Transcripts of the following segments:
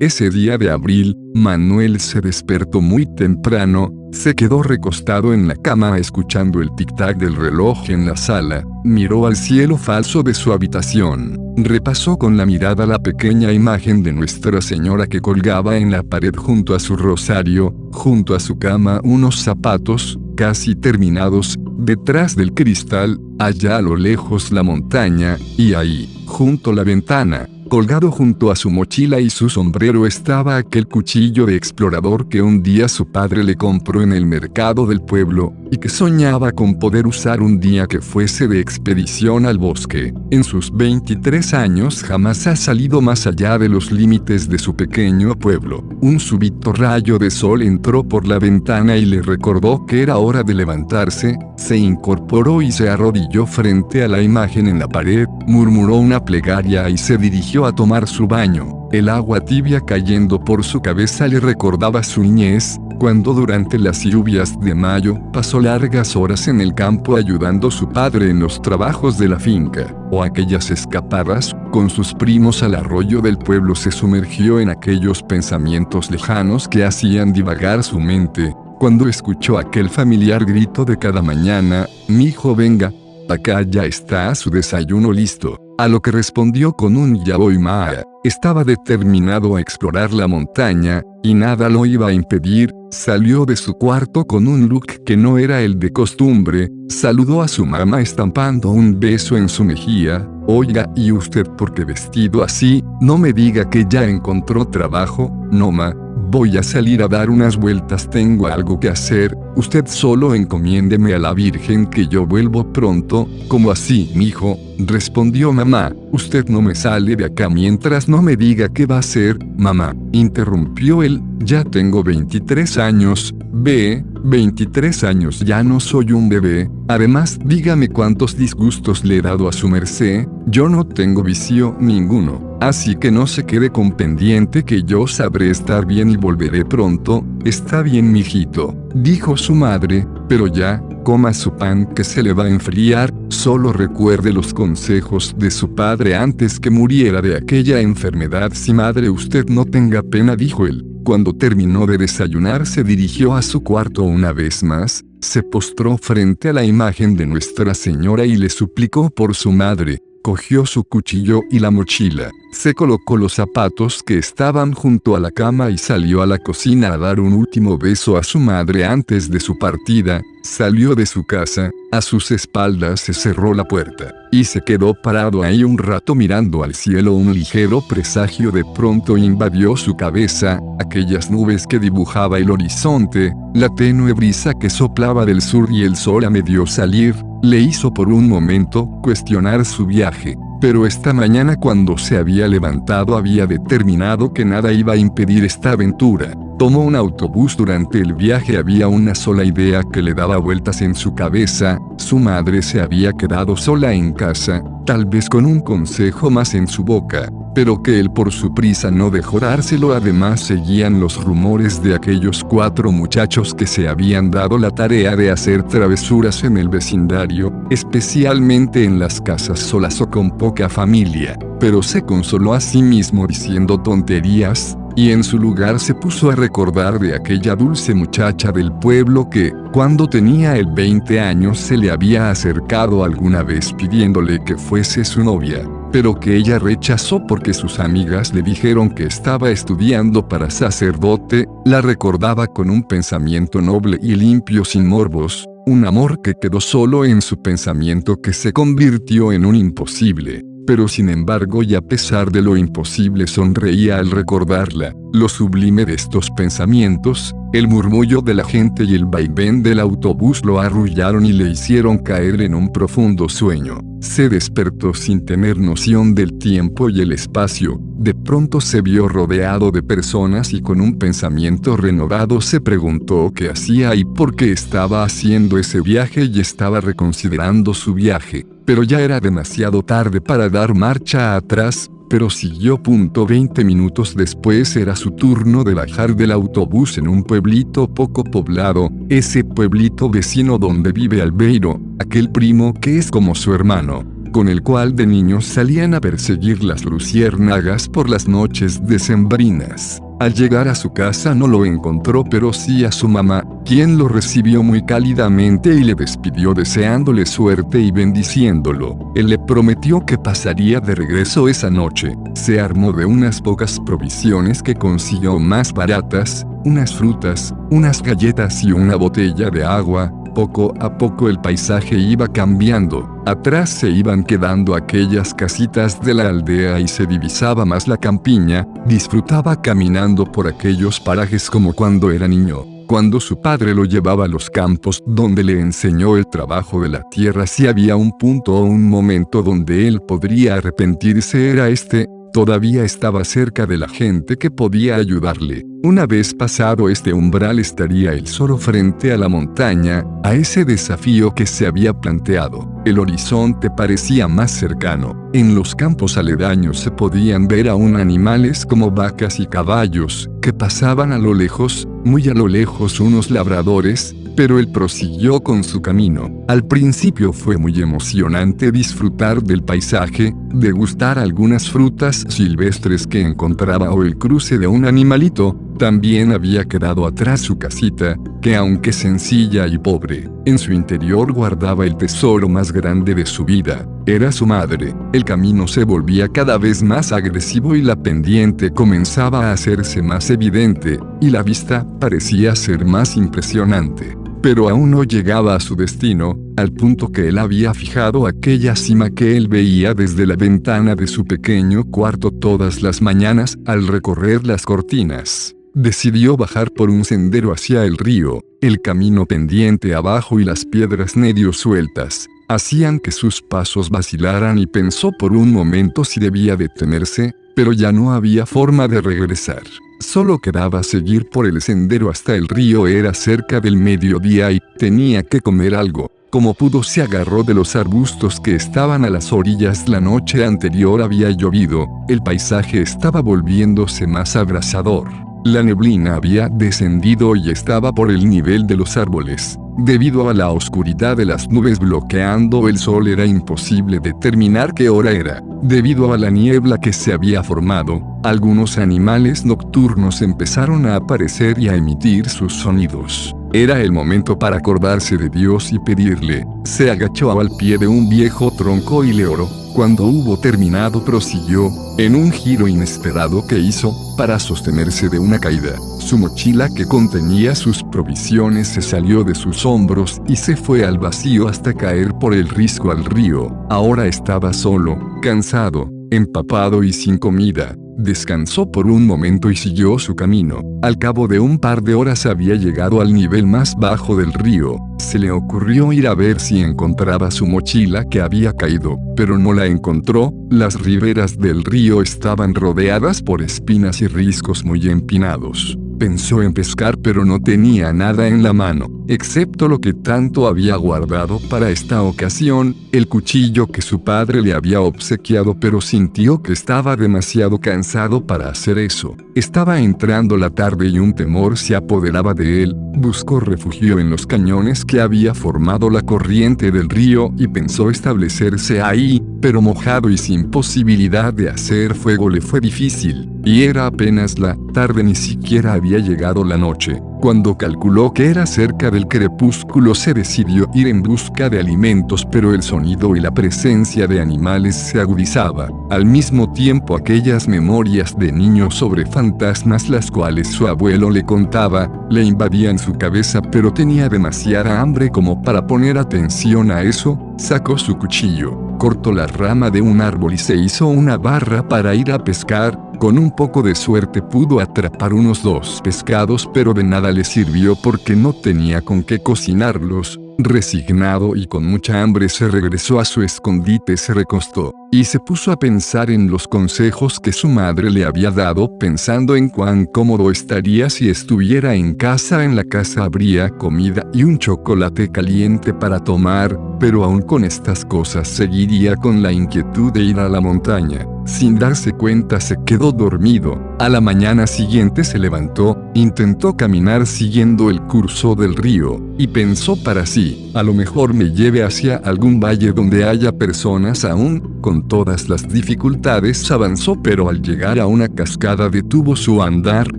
Ese día de abril, Manuel se despertó muy temprano, se quedó recostado en la cama escuchando el tic-tac del reloj en la sala, miró al cielo falso de su habitación, repasó con la mirada la pequeña imagen de Nuestra Señora que colgaba en la pared junto a su rosario, junto a su cama unos zapatos, casi terminados, detrás del cristal, allá a lo lejos la montaña, y ahí, junto a la ventana, colgado junto a su mochila y su sombrero estaba aquel cuchillo de explorador que un día su padre le compró en el mercado del pueblo, y que soñaba con poder usar un día que fuese de expedición al bosque. En sus 23 años jamás ha salido más allá de los límites de su pequeño pueblo. Un súbito rayo de sol entró por la ventana y le recordó que era hora de levantarse, se incorporó y se arrodilló frente a la imagen en la pared, murmuró una plegaria y se dirigió a tomar su baño. El agua tibia cayendo por su cabeza le recordaba su niñez, cuando durante las lluvias de mayo pasó largas horas en el campo ayudando a su padre en los trabajos de la finca, o aquellas escapadas, con sus primos al arroyo del pueblo. Se sumergió en aquellos pensamientos lejanos que hacían divagar su mente, cuando escuchó aquel familiar grito de cada mañana: «Mijo, venga, acá ya está su desayuno listo», a lo que respondió con un «ya voy, ma». Estaba determinado a explorar la montaña, y nada lo iba a impedir. Salió de su cuarto con un look que no era el de costumbre, saludó a su mamá estampando un beso en su mejilla. «Oiga, ¿y usted por qué vestido así? No me diga que ya encontró trabajo». «No, ma, voy a salir a dar unas vueltas, tengo algo que hacer, usted solo encomiéndeme a la Virgen que yo vuelvo pronto». «¿Cómo así, mijo?», respondió mamá, «usted no me sale de acá mientras no me diga qué va a hacer». «Mamá», interrumpió él, «ya tengo 23 años, ve, 23 años, ya no soy un bebé. Además, dígame cuántos disgustos le he dado a su merced, yo no tengo vicio ninguno, así que no se quede con pendiente que yo sabré estar bien y volveré pronto». «Está bien, mijito», dijo su madre, «pero ya, coma su pan que se le va a enfriar, solo recuerde los consejos de su padre antes que muriera de aquella enfermedad». «Sí, madre, usted no tenga pena», dijo él. Cuando terminó de desayunar se dirigió a su cuarto una vez más, se postró frente a la imagen de Nuestra Señora y le suplicó por su madre. Cogió su cuchillo y la mochila, se colocó los zapatos que estaban junto a la cama y salió a la cocina a dar un último beso a su madre antes de su partida. Salió de su casa, a sus espaldas se cerró la puerta, y se quedó parado ahí un rato mirando al cielo. Un ligero presagio de pronto invadió su cabeza, aquellas nubes que dibujaba el horizonte, la tenue brisa que soplaba del sur y el sol a medio salir, le hizo por un momento cuestionar su viaje. Pero esta mañana, cuando se había levantado, había determinado que nada iba a impedir esta aventura. Tomó un autobús. Durante el viaje había una sola idea que le daba vueltas en su cabeza: su madre se había quedado sola en casa, tal vez con un consejo más en su boca, pero que él por su prisa no dejó dárselo. Además, seguían los rumores de aquellos 4 muchachos que se habían dado la tarea de hacer travesuras en el vecindario, especialmente en las casas solas o con poca familia. Pero se consoló a sí mismo diciendo tonterías, y en su lugar se puso a recordar de aquella dulce muchacha del pueblo que, cuando tenía el 20 años, se le había acercado alguna vez pidiéndole que fuese su novia, pero que ella rechazó porque sus amigas le dijeron que estaba estudiando para sacerdote. La recordaba con un pensamiento noble y limpio, sin morbos, un amor que quedó solo en su pensamiento, que se convirtió en un imposible. Pero sin embargo, y a pesar de lo imposible, sonreía al recordarla. Lo sublime de estos pensamientos, el murmullo de la gente y el vaivén del autobús lo arrullaron y le hicieron caer en un profundo sueño. Se despertó sin tener noción del tiempo y el espacio. De pronto se vio rodeado de personas y con un pensamiento renovado se preguntó qué hacía y por qué estaba haciendo ese viaje, y estaba reconsiderando su viaje. Pero ya era demasiado tarde para dar marcha atrás. Pero siguió. 20 minutos después era su turno de bajar del autobús en un pueblito poco poblado, ese pueblito vecino donde vive Albeiro, aquel primo que es como su hermano. con el cual de niños salían a perseguir las luciérnagas por las noches decembrinas. Al llegar a su casa no lo encontró, pero sí a su mamá, quien lo recibió muy cálidamente y le despidió deseándole suerte y bendiciéndolo. Él le prometió que pasaría de regreso esa noche. Se armó de unas pocas provisiones que consiguió más baratas, unas frutas, unas galletas y una botella de agua. Poco a poco el paisaje iba cambiando. Atrás se iban quedando aquellas casitas de la aldea y se divisaba más la campiña. Disfrutaba caminando por aquellos parajes como cuando era niño, cuando su padre lo llevaba a los campos donde le enseñó el trabajo de la tierra. Si había un punto o un momento donde él podría arrepentirse era este. Todavía estaba cerca de la gente que podía ayudarle. Una vez pasado este umbral estaría él solo frente a la montaña, a ese desafío que se había planteado. El horizonte parecía más cercano. En los campos aledaños se podían ver aún animales como vacas y caballos, que pasaban a lo lejos, muy a lo lejos unos labradores, pero él prosiguió con su camino. Al principio fue muy emocionante disfrutar del paisaje, degustar algunas frutas silvestres que encontraba o el cruce de un animalito. También había quedado atrás su casita, que aunque sencilla y pobre, en su interior guardaba el tesoro más grande de su vida. Era su madre. El camino se volvía cada vez más agresivo y la pendiente comenzaba a hacerse más evidente, y la vista parecía ser más impresionante. Pero aún no llegaba a su destino, al punto que él había fijado aquella cima que él veía desde la ventana de su pequeño cuarto todas las mañanas al recorrer las cortinas. Decidió bajar por un sendero hacia el río. El camino pendiente abajo y las piedras medio sueltas hacían que sus pasos vacilaran y pensó por un momento si debía detenerse, pero ya no había forma de regresar. Solo quedaba seguir por el sendero hasta el río. Era cerca del mediodía y tenía que comer algo. Como pudo se agarró de los arbustos que estaban a las orillas. La noche anterior había llovido, el paisaje estaba volviéndose más abrasador. La neblina había descendido y estaba por el nivel de los árboles. Debido a la oscuridad de las nubes bloqueando el sol era imposible determinar qué hora era. Debido a la niebla que se había formado, algunos animales nocturnos empezaron a aparecer y a emitir sus sonidos. Era el momento para acordarse de Dios y pedirle. Se agachó al pie de un viejo tronco y le oró. Cuando hubo terminado prosiguió, en un giro inesperado que hizo, para sostenerse de una caída. Su mochila que contenía sus provisiones se salió de sus hombros y se fue al vacío hasta caer por el risco al río. Ahora estaba solo, cansado, empapado y sin comida. Descansó por un momento y siguió su camino. Al cabo de un par de horas había llegado al nivel más bajo del río. Se le ocurrió ir a ver si encontraba su mochila que había caído, pero no la encontró. Las riberas del río estaban rodeadas por espinas y riscos muy empinados. Pensó en pescar, pero no tenía nada en la mano, excepto lo que tanto había guardado para esta ocasión, el cuchillo que su padre le había obsequiado, pero sintió que estaba demasiado cansado para hacer eso. Estaba entrando la tarde y un temor se apoderaba de él. Buscó refugio en los cañones que había formado la corriente del río y pensó establecerse ahí, pero mojado y sin posibilidad de hacer fuego le fue difícil. Y era apenas la tarde, ni siquiera había llegado la noche. Cuando calculó que era cerca del crepúsculo se decidió ir en busca de alimentos, pero el sonido y la presencia de animales se agudizaba. Al mismo tiempo aquellas memorias de niño sobre fantasmas las cuales su abuelo le contaba, le invadían su cabeza, pero tenía demasiada hambre como para poner atención a eso. Sacó su cuchillo, cortó la rama de un árbol y se hizo una barra para ir a pescar. Con un poco de suerte pudo atrapar unos 2 pescados, pero de nada le sirvió porque no tenía con qué cocinarlos. Resignado y con mucha hambre se regresó a su escondite, se recostó y se puso a pensar en los consejos que su madre le había dado, pensando en cuán cómodo estaría si estuviera en casa. En la casa habría comida y un chocolate caliente para tomar, pero aún con estas cosas seguiría con la inquietud de ir a la montaña. Sin darse cuenta se quedó dormido. A la mañana siguiente se levantó, intentó caminar siguiendo el curso del río, y pensó para sí, a lo mejor me lleve hacia algún valle donde haya personas aún. Con todas las dificultades avanzó, pero al llegar a una cascada detuvo su andar,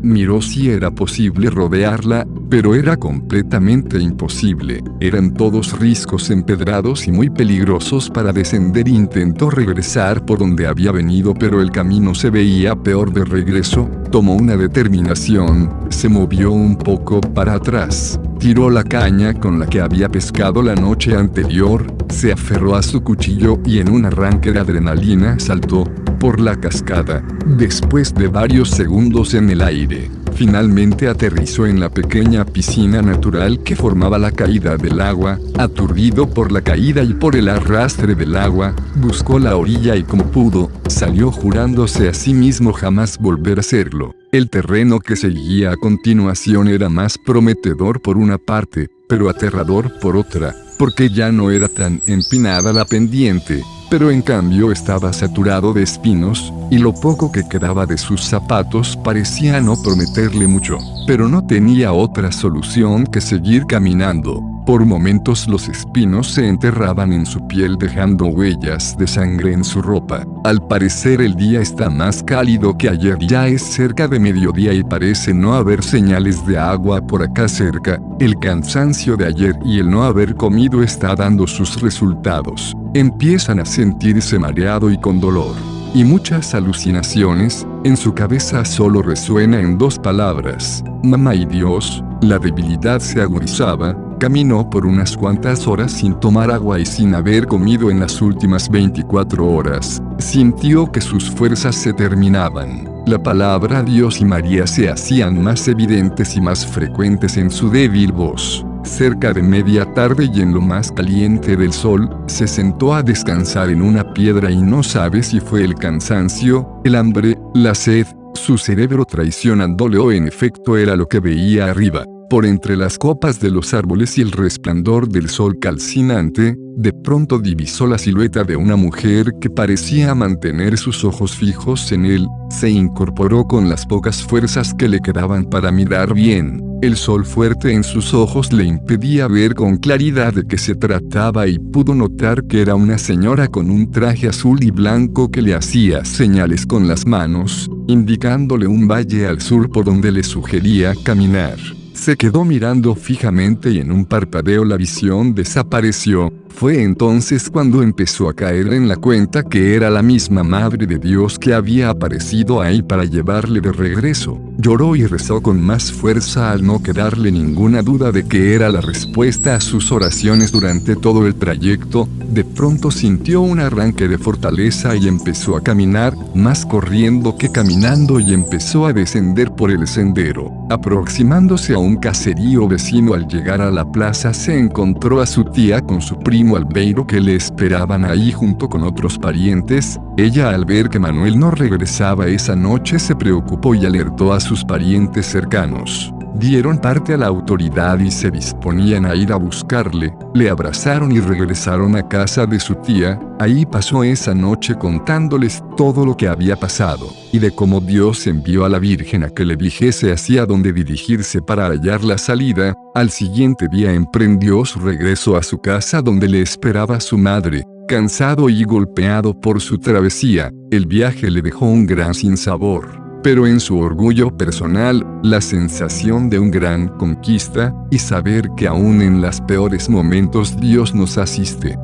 miró si era posible rodearla, pero era completamente imposible. Eran todos riscos empedrados y muy peligrosos para descender. Intentó regresar por donde había venido, pero el camino se veía peor de regreso. Tomó una determinación, se movió un poco para atrás, tiró la caña con la que había pescado la noche anterior, se aferró a su cuchillo y en un arranque de adrenalina saltó por la cascada. Después de varios segundos en el aire, finalmente aterrizó en la pequeña piscina natural que formaba la caída del agua. Aturdido por la caída y por el arrastre del agua, buscó la orilla y como pudo, salió jurándose a sí mismo jamás volver a hacerlo. El terreno que seguía a continuación era más prometedor por una parte, pero aterrador por otra, porque ya no era tan empinada la pendiente, pero en cambio estaba saturado de espinos, y lo poco que quedaba de sus zapatos parecía no prometerle mucho. Pero no tenía otra solución que seguir caminando. Por momentos los espinos se enterraban en su piel dejando huellas de sangre en su ropa. Al parecer el día está más cálido que ayer. Ya es cerca de mediodía y parece no haber señales de agua por acá cerca. El cansancio de ayer y el no haber comido está dando sus resultados. Empiezan a sentirse mareado y con dolor. Y muchas alucinaciones. En su cabeza solo resuena en dos palabras: mamá y Dios. La debilidad se agudizaba. Caminó por unas cuantas horas sin tomar agua y sin haber comido en las últimas 24 horas. Sintió que sus fuerzas se terminaban. La palabra Dios y María se hacían más evidentes y más frecuentes en su débil voz. Cerca de media tarde y en lo más caliente del sol, se sentó a descansar en una piedra y no sabe si fue el cansancio, el hambre, la sed, su cerebro traicionándole o en efecto era lo que veía arriba. Por entre las copas de los árboles y el resplandor del sol calcinante, de pronto divisó la silueta de una mujer que parecía mantener sus ojos fijos en él. Se incorporó con las pocas fuerzas que le quedaban para mirar bien. El sol fuerte en sus ojos le impedía ver con claridad de qué se trataba y pudo notar que era una señora con un traje azul y blanco que le hacía señales con las manos, indicándole un valle al sur por donde le sugería caminar. Se quedó mirando fijamente y en un parpadeo la visión desapareció. Fue entonces cuando empezó a caer en la cuenta que era la misma Madre de Dios que había aparecido ahí para llevarle de regreso. Lloró y rezó con más fuerza al no quedarle ninguna duda de que era la respuesta a sus oraciones durante todo el trayecto. De pronto sintió un arranque de fortaleza y empezó a caminar, más corriendo que caminando, y empezó a descender por el sendero. Aproximándose a un caserío vecino, al llegar a la plaza se encontró a su tía con su primo Albeiro que le esperaban ahí junto con otros parientes. Ella, al ver que Manuel no regresaba esa noche, se preocupó y alertó a sus parientes cercanos. Dieron parte a la autoridad y se disponían a ir a buscarle. Le abrazaron y regresaron a casa de su tía. Ahí pasó esa noche contándoles todo lo que había pasado, y de cómo Dios envió a la Virgen a que le dijese hacia dónde dirigirse para hallar la salida. Al siguiente día emprendió su regreso a su casa donde le esperaba su madre. Cansado y golpeado por su travesía, el viaje le dejó un gran sinsabor. Pero en su orgullo personal, la sensación de una gran conquista, y saber que aún en los peores momentos Dios nos asiste.